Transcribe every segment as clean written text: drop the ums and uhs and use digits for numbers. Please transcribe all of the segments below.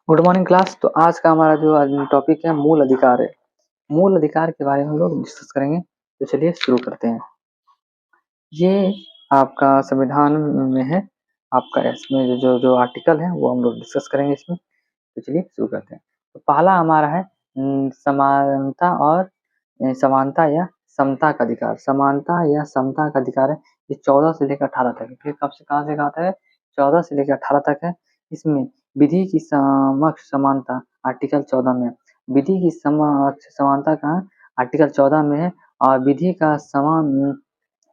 Good morning class. तो आज का हमारा जो टॉपिक है मूल अधिकार है। मूल अधिकार के बारे में हम लोग डिस्कस करेंगे। तो चलिए शुरू करते हैं। ये आपका संविधान में है। आपका इसमें जो जो जो आर्टिकल है वो हम लोग डिस्कस करेंगे इसमें। तो चलिए शुरू करते हैं। तो पहला हमारा है समानता और समानता या समता का अधिकार। समानता या समता का अधिकार है। ये 14 से लेकर 18 तक है। फिर कब से कहाँ से कहाँ तक है? 14 से लेकर 18 तक है। इसमें विधि की समक्ष समानता आर्टिकल 14 में, विधि की समक्ष समानता कहाँ? आर्टिकल 14 में है। और विधि का समान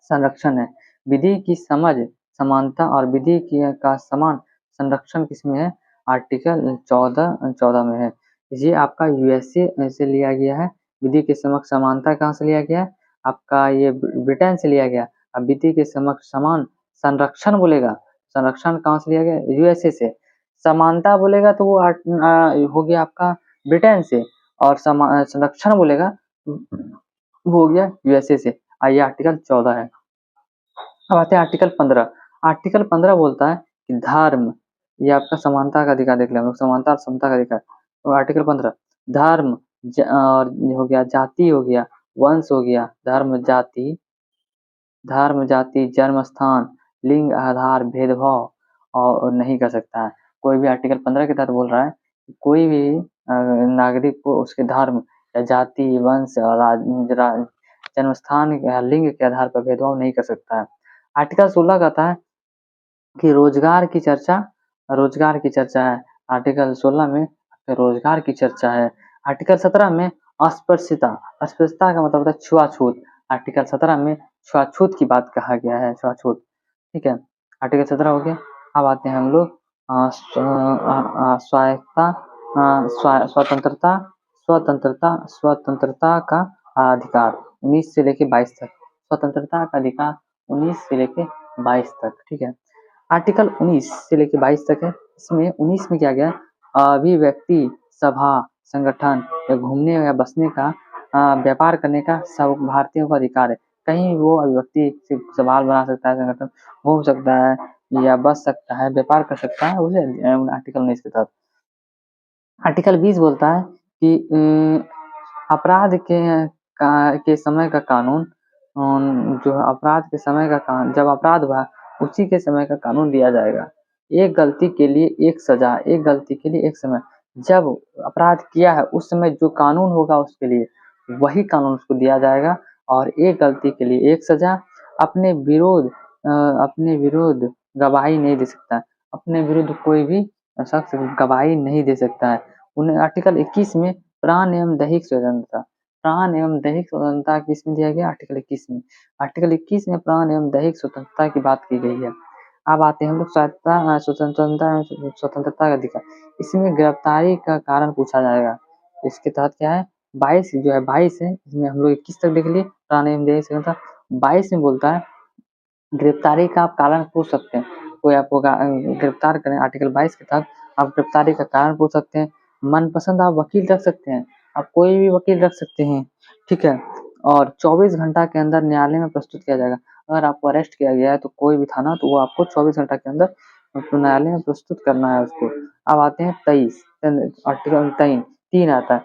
संरक्षण है। विधि की समझ समानता और विधि की का समान संरक्षण किसमें है? आर्टिकल 14 में है। ये आपका यूएसए से लिया गया है। विधि के समक्ष समानता कहाँ से लिया गया है? आपका ये ब्रिटेन से लिया गया। अब विधि के समक्ष समान संरक्षण बोलेगा, संरक्षण कहाँ से लिया गया? यूएसए से। समानता बोलेगा तो वो हो गया आपका ब्रिटेन से। और संरक्षण बोलेगा वो हो गया यूएसए से। आइए आर्टिकल 14 है। अब आते हैं आर्टिकल 15। आर्टिकल 15 बोलता है कि धर्म, ये आपका समानता का अधिकार देख लें हम लोग, समानता और समता का अधिकार। तो आर्टिकल 15 धर्म और हो गया, जाति हो गया, वंश हो गया, धर्म जाति जन्म स्थान लिंग आधार भेदभाव और नहीं कर सकता है। कोई भी आर्टिकल 15 के तहत बोल रहा है कोई भी नागरिक को उसके धर्म या जाति वंश और जन्म स्थान या लिंग के आधार पर भेदभाव नहीं कर सकता है। आर्टिकल 16 कहता है कि रोजगार की चर्चा है। आर्टिकल 16 में रोजगार की चर्चा है। आर्टिकल 17 में अस्पृश्यता का मतलब होता है छुआछूत। आर्टिकल 17 में छुआछूत की बात कहा गया है, छुआछूत। ठीक है, आर्टिकल 17 हो गया। अब आते हैं हम लोग स्वायत्ता स्वतंत्रता स्वतंत्रता का अधिकार 19 से लेके 22 तक। स्वतंत्रता का अधिकार 19 से लेके 22 तक। ठीक है, आर्टिकल 19 से लेके 22 तक है। इसमें 19 में क्या गया? अभिव्यक्ति सभा संगठन या घूमने या बसने का व्यापार करने का सब भारतीयों का अधिकार है। कहीं वो अभिव्यक्ति से सवाल बना सकता है, संगठन घूम सकता है या बस सकता है, व्यापार कर सकता है, उसे आर्टिकल 19 के तहत। आर्टिकल 20 बोलता है कि अपराध के समय का कानून, जो अपराध के समय का कानून, जब अपराध हुआ उसी के समय का कानून दिया जाएगा। एक गलती के लिए एक सजा, एक गलती के लिए एक समय। जब अपराध किया है उस समय जो कानून होगा उसके लिए वही कानून उसको दिया जाएगा। और एक गलती के लिए एक सजा। अपने विरोध गवाही नहीं दे सकता है। अपने विरुद्ध कोई भी शख्स गवाही नहीं दे सकता है। उन्हें आर्टिकल 21 में प्राण एवं दैहिक स्वतंत्रता, प्राण एवं दैहिक स्वतंत्रता किसमें दिया गया? आर्टिकल 21 में। आर्टिकल 21 में प्राण एवं दैहिक स्वतंत्रता की बात की गई है। अब आते हैं हम लोग स्वतंत्रता का अधिकार। इसमें गिरफ्तारी का कारण पूछा जाएगा। इसके तहत क्या है? 22 जो है 22 है, इसमें हम लोग 21 तक देख लिए प्राण एवं दैहिक स्वतंत्रता। 22 में बोलता है गिरफ्तारी का आप कारण पूछ सकते हैं। कोई आपको गिरफ्तार करें, आर्टिकल 22 के तहत आप गिरफ्तारी का कारण पूछ सकते हैं। मनपसंद आप वकील रख सकते हैं, आप कोई भी वकील रख सकते हैं। ठीक है, और 24 घंटा के अंदर न्यायालय में प्रस्तुत किया जाएगा। अगर आपको अरेस्ट किया गया है तो कोई भी थाना, तो वो आपको 24 घंटा के अंदर न्यायालय में प्रस्तुत करना है उसको। अब आते हैं 23 आर्टिकल 3 आता है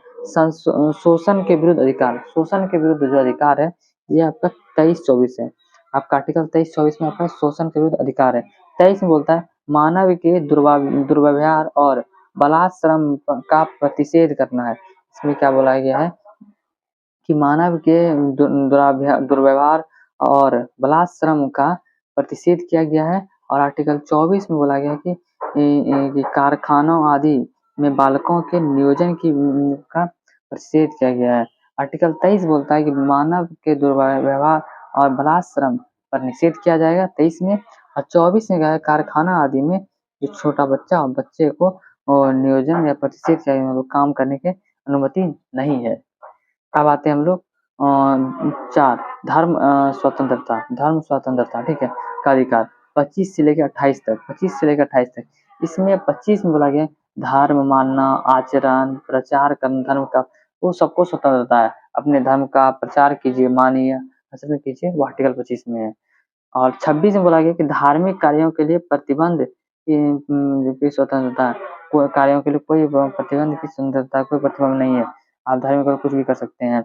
शोषण के विरुद्ध अधिकार। शोषण के विरुद्ध जो अधिकार है ये आपका 23-24 है। आपका आर्टिकल 23-24 में आपका शोषण के विरुद्ध अधिकार है। 23 में बोलता है मानव के दुर्व्यवहार और बलात्श्रम का प्रतिषेध करना है। इसमें क्या बोला गया है कि मानव के दुर्व्यवहार और बलात्श्रम का प्रतिषेध किया गया है। और आर्टिकल 24 में बोला गया है कि कारखानों आदि में बालकों के नियोजन का प्रतिषेध किया गया है। आर्टिकल 23 बोलता है कि मानव के दुर्व्यवहार और बलात्श्रम पर निषेध किया जाएगा 23 में। और 24 में क्या है? कारखाना आदि में जो छोटा बच्चा और बच्चे को नियोजन या प्रतिषेध किया काम करने की अनुमति नहीं है। अब आते हैं हम लोग 4 धर्म स्वतंत्रता। ठीक है, का अधिकार 25 से लेकर 28 तक। 25 से लेकर 28 तक। इसमें 25 में बोला गया धर्म मानना, आचरण, प्रचार करना, धर्म का वो सबको स्वतंत्रता है। अपने धर्म का प्रचार कीजिए, मानिए, आचरण कीजिए, वो आर्टिकल 25 में है। और 26 में बोला गया कि धार्मिक कार्यों के लिए प्रतिबंध की स्वतंत्रता है। कार्यों के लिए कोई प्रतिबंध की स्वतंत्रता, कोई प्रतिबंध नहीं है, आप धार्मिक और कुछ भी कर सकते हैं।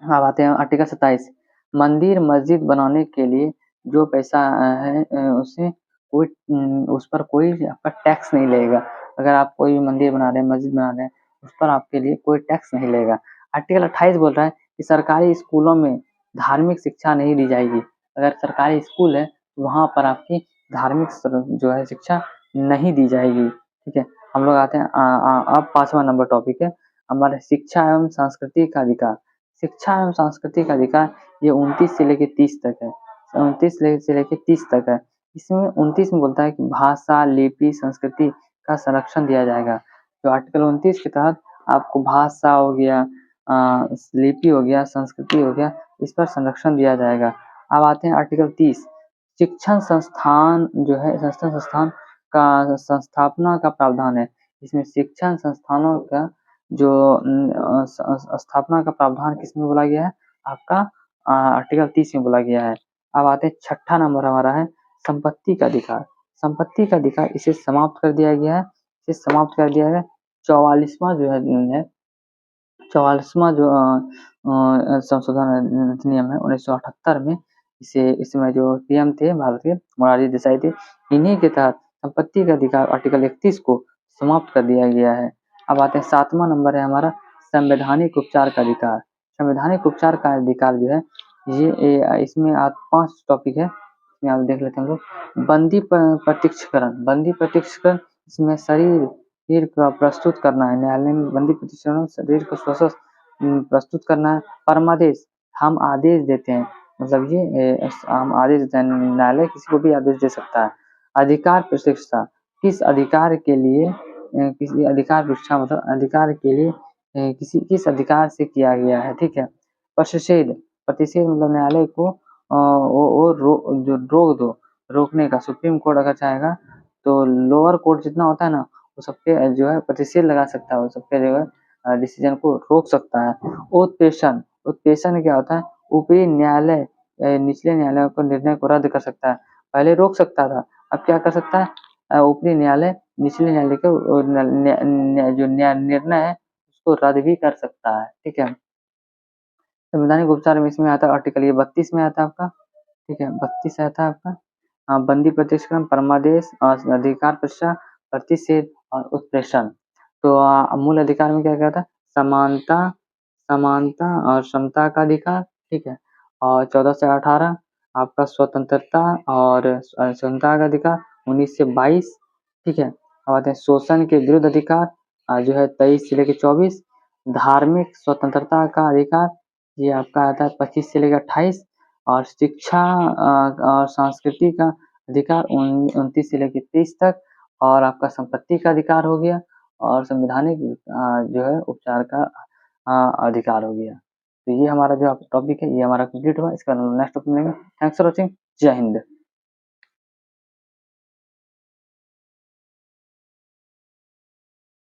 अब आते हैं आर्टिकल 27, मंदिर मस्जिद बनाने के लिए जो पैसा है उससे कोई उस पर कोई आपका टैक्स नहीं लगेगा। अगर आप कोई भी मंदिर बना रहे हैं, मस्जिद बना रहे हैं, उस पर आपके लिए कोई टैक्स नहीं लगेगा। आर्टिकल 28 बोल रहा है कि सरकारी स्कूलों में धार्मिक शिक्षा नहीं दी जाएगी। अगर सरकारी स्कूल है तो वहाँ पर आपकी धार्मिक जो है शिक्षा नहीं दी जाएगी। ठीक है, हम लोग आते हैं अब 5वां नंबर टॉपिक है हमारे शिक्षा एवं संस्कृति का अधिकार। शिक्षा एवं सांस्कृतिक अधिकार ये 29 से लेकर 30 तक है, 29 से लेकर 30 तक है। इसमें 29 में बोलता है कि भाषा, लिपि, संस्कृति का संरक्षण दिया जाएगा। तो आर्टिकल 29 के तहत आपको भाषा हो गया, लिपि हो गया, संस्कृति हो गया, इस पर संरक्षण दिया जाएगा। अब आते हैं आर्टिकल 30, शिक्षण संस्थान जो है संस्थान का संस्थापना का प्रावधान है। इसमें शिक्षण संस्थानों का जो स्थापना का प्रावधान किसमें बोला गया है, आपका आर्टिकल 30 में बोला गया है। अब आते हैं 6ठा नंबर हमारा है संपत्ति का अधिकार। संपत्ति का अधिकार इसे समाप्त कर दिया गया है, इसे समाप्त कर दिया गया। 44वां जो है 44वां जो संशोधन अधिनियम है 1978 में, इसे इसमें जो पीएम थे भारत के मोरारजी देसाई थे, इन्हीं के तहत संपत्ति का अधिकार आर्टिकल 31 को समाप्त कर दिया गया है। अब आते हैं 7वां नंबर है हमारा संवैधानिक उपचार का अधिकार। संवैधानिक उपचार का अधिकार जो है ये इसमें 5 टॉपिक है, इसमें आप देख लेते हैं हम लोग। प्रत्यक्षीकरण, बंदी प्रत्यक्षीकरण, इसमें शरीर का प्रस्तुत करना है, न्यायालय में बंदी प्रत्यक्षीकरण शरीर को स्वस्थ प्रस्तुत करना है। परमादेश, हम आदेश देते हैं, मतलब ये हम आदेश देते हैं, न्यायालय किसी को भी आदेश दे सकता है। अधिकार प्रतिष्ठा, किस अधिकार के लिए किसी अधिकार प्रतिष्ठा मतलब अधिकार के लिए किस अधिकार से किया गया है। ठीक है, प्रतिषेध, प्रतिषेध मतलब न्यायालय को जो रोक दो, रोकने का, सुप्रीम कोर्ट अगर चाहेगा तो लोअर कोर्ट जितना होता है ना वो सब पे जो है प्रतिषेध लगा सकता है, वो सब पे जो है डिसीजन को रोक सकता है। उत्प्रेषण, उत्प्रेषण क्या होता है, ऊपरी न्यायालय निचले न्यायालय को निर्णय को रद्द कर सकता है। पहले रोक सकता था, अब क्या कर सकता है, ऊपरी न्यायालय निचले न्यायालय को जो निर्णय है उसको रद्द भी कर सकता है। ठीक है, संवैधानिक उपचार में इसमें आता है आर्टिकल ये 32 में आता है आपका। ठीक है, 32 आता है आपका। बंदी प्रत्यक्षीकरण, परमादेश और अधिकार प्रतिष्ठा, प्रतिषेध और उत्प्रेषण। तो मूल अधिकार में क्या कहता है, समानता, समानता और समता का अधिकार। ठीक है, और 14 से 18 आपका स्वतंत्रता और स्वतंत्रता का अधिकार, 19 से 22। ठीक है, अब आते हैं शोषण के विरुद्ध अधिकार, जो है 23 से लेकर 24। धार्मिक स्वतंत्रता का अधिकार ये आपका आता है 25 से लेकर 28। और शिक्षा और संस्कृति का अधिकार 29 से लेकर 30 तक। और आपका संपत्ति का अधिकार हो गया, और संवैधानिक जो है उपचार का अधिकार हो गया। तो ये हमारा जो टॉपिक है ये हमारा कंप्लीट हुआ। इसका नेक्स्ट टॉपिक मिलेंगे। Thanks for watching. जय हिंद।